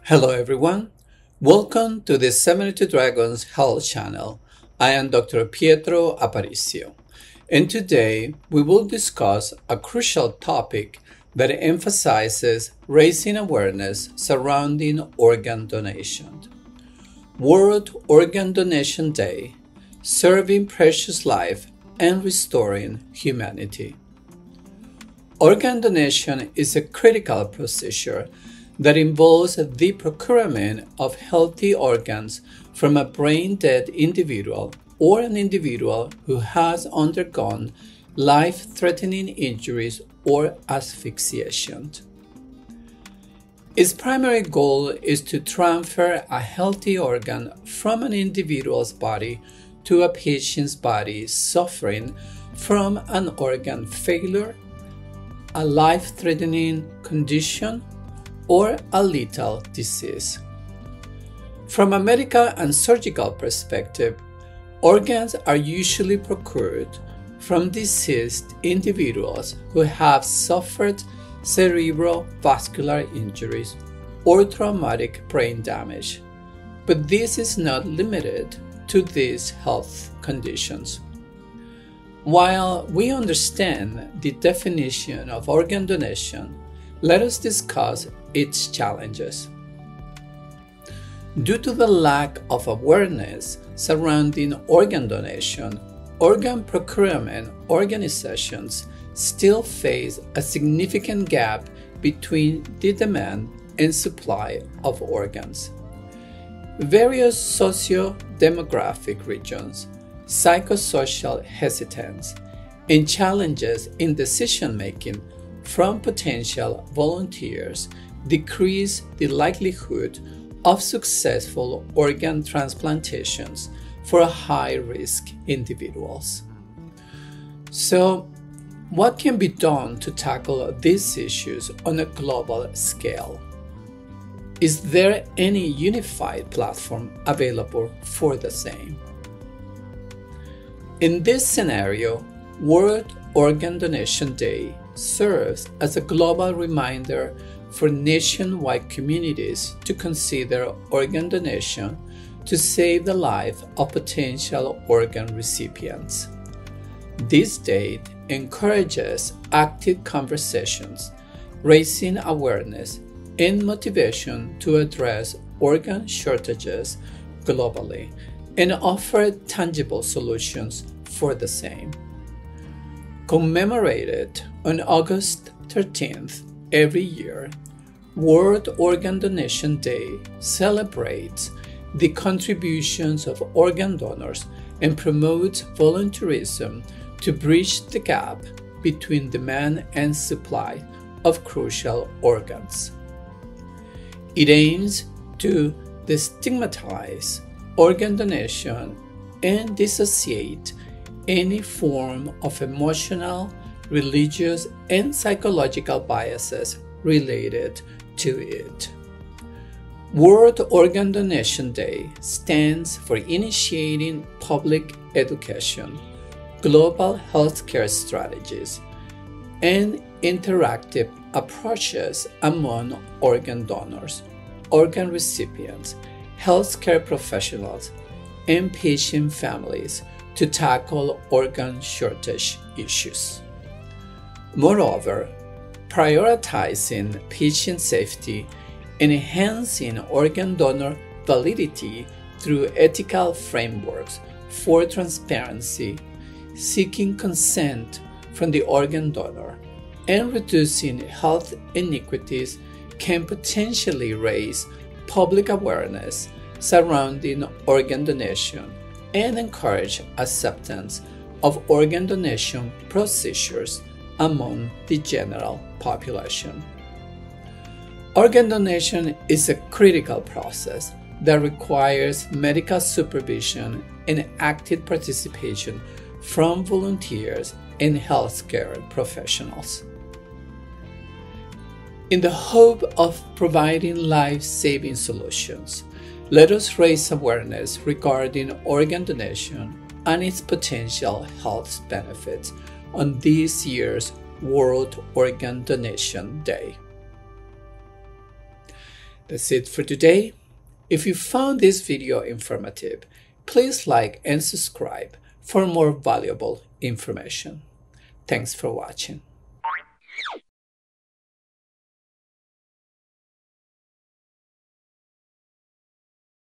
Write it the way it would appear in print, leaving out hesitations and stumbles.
Hello everyone, welcome to the 72 Dragons Health Channel. I am Dr. Pietro Aparicio, and today we will discuss a crucial topic that emphasizes raising awareness surrounding organ donation. World Organ Donation Day, serving precious life and restoring humanity. Organ donation is a critical procedure that involves the procurement of healthy organs from a brain-dead individual or an individual who has undergone life-threatening injuries or asphyxiation. Its primary goal is to transfer a healthy organ from an individual's body to a patient's body suffering from an organ failure, a life-threatening condition, or a lethal disease. From a medical and surgical perspective, organs are usually procured from deceased individuals who have suffered cerebrovascular injuries or traumatic brain damage, but this is not limited to these health conditions. While we understand the definition of organ donation, let us discuss its challenges. Due to the lack of awareness surrounding organ donation, organ procurement organizations still face a significant gap between the demand and supply of organs. Various socio-demographic regions, psychosocial hesitance, and challenges in decision-making from potential volunteers decrease the likelihood of successful organ transplantations for high-risk individuals. So, what can be done to tackle these issues on a global scale? Is there any unified platform available for the same? In this scenario, World Organ Donation Day serves as a global reminder for nationwide communities to consider organ donation to save the life of potential organ recipients. This date encourages active conversations, raising awareness and motivation to address organ shortages globally and offer tangible solutions for the same. Commemorated on August 13th every year, World Organ Donation Day celebrates the contributions of organ donors and promotes volunteerism to bridge the gap between demand and supply of crucial organs. It aims to destigmatize organ donation and dissociate any form of emotional, religious, and psychological biases related to it. World Organ Donation Day stands for initiating public education, global healthcare strategies, and interactive approaches among organ donors, organ recipients, healthcare professionals, and patient families to tackle organ shortage issues. Moreover, prioritizing patient safety and enhancing organ donor validity through ethical frameworks for transparency, seeking consent from the organ donor, and reducing health inequities can potentially raise public awareness surrounding organ donation and encourage acceptance of organ donation procedures among the general population. Organ donation is a critical process that requires medical supervision and active participation from volunteers and healthcare professionals. In the hope of providing life-saving solutions, let us raise awareness regarding organ donation and its potential health benefits on this year's World Organ Donation Day. That's it for today. If you found this video informative, please like and subscribe for more valuable information. Thanks for watching.